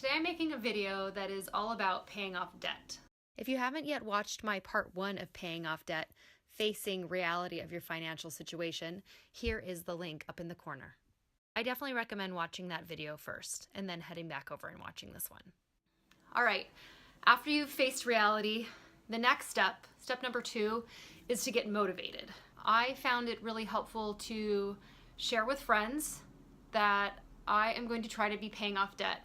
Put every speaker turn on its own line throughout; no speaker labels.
Today I'm making a video that is all about paying off debt. If you haven't yet watched my part 1 of paying off debt, facing reality of your financial situation, here is the link up in the corner. I definitely recommend watching that video first and then heading back over and watching this one. All right, after you've faced reality, the next step, step number 2, is to get motivated. I found it really helpful to share with friends that I am going to try to be paying off debt.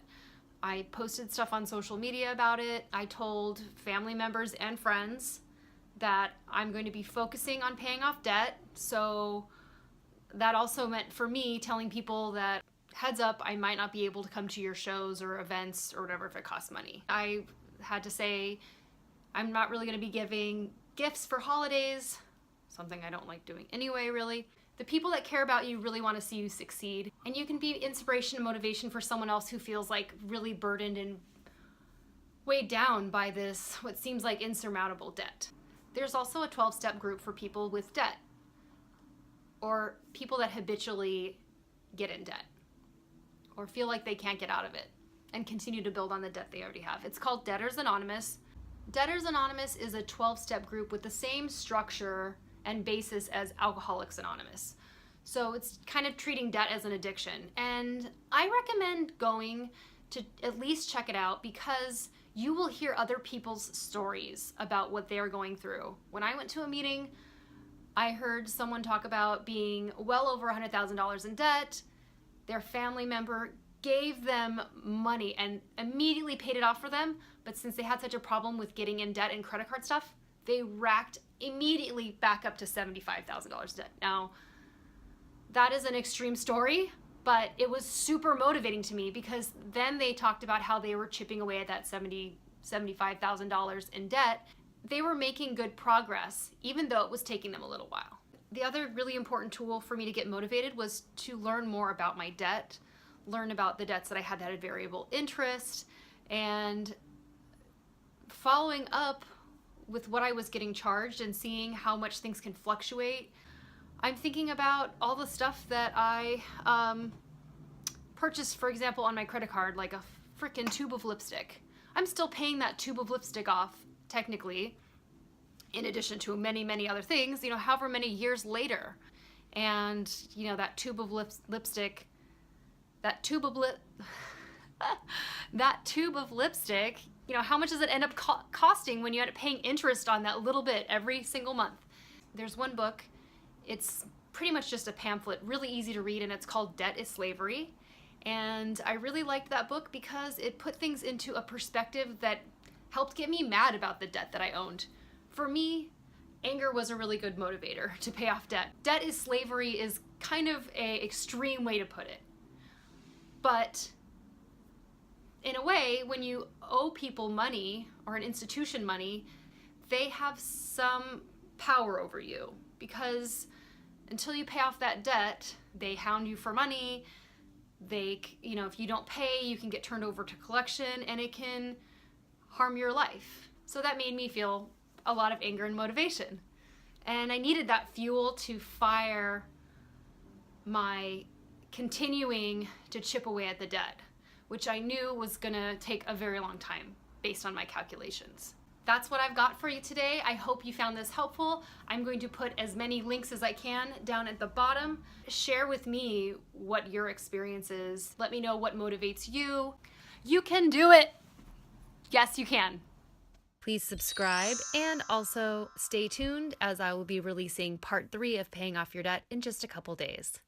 I posted stuff on social media about it. I told family members and friends that I'm going to be focusing on paying off debt. So that also meant for me telling people that, heads up, I might not be able to come to your shows or events or whatever if it costs money. I had to say I'm not really going to be giving gifts for holidays, something I don't like doing anyway, really. The people that care about you really want to see you succeed, and you can be inspiration and motivation for someone else who feels like really burdened and weighed down by this, what seems like insurmountable debt. There's also a 12-step group for people with debt, or people that habitually get in debt, or feel like they can't get out of it and continue to build on the debt they already have. It's called Debtors Anonymous. Debtors Anonymous is a 12-step group with the same structure and basis as Alcoholics Anonymous. So it's kind of treating debt as an addiction. And I recommend going to at least check it out because you will hear other people's stories about what they are going through. When I went to a meeting, I heard someone talk about being well over $100,000 in debt. Their family member gave them money and immediately paid it off for them. But since they had such a problem with getting in debt and credit card stuff, they racked immediately back up to $75,000 debt. Now, that is an extreme story, but it was super motivating to me because then they talked about how they were chipping away at that $75,000 in debt. They were making good progress, even though it was taking them a little while. The other really important tool for me to get motivated was to learn more about my debt, learn about the debts that I had that had variable interest, and following up with what I was getting charged and seeing how much things can fluctuate. I'm thinking about all the stuff that I purchased, for example, on my credit card, like a frickin' tube of lipstick. I'm still paying that tube of lipstick off, technically, in addition to many, many other things, however many years later. And, that tube of lipstick, that tube of lipstick, how much does it end up costing when you end up paying interest on that little bit every single month? There's one book, it's pretty much just a pamphlet, really easy to read, and it's called Debt is Slavery. And I really liked that book because it put things into a perspective that helped get me mad about the debt that I owned. For me, anger was a really good motivator to pay off debt. Debt is slavery is kind of an extreme way to put it. But in a way, when you owe people money or an institution money, they have some power over you because until you pay off that debt, they hound you for money. If you don't pay, you can get turned over to collection and it can harm your life. So that made me feel a lot of anger and motivation. And I needed that fuel to fire my continuing to chip away at the debt, which I knew was gonna take a very long time based on my calculations. That's what I've got for you today. I hope you found this helpful. I'm going to put as many links as I can down at the bottom. Share with me what your experience is. Let me know what motivates you. You can do it. Yes, you can. Please subscribe and also stay tuned as I will be releasing part 3 of Paying Off Your Debt in just a couple days.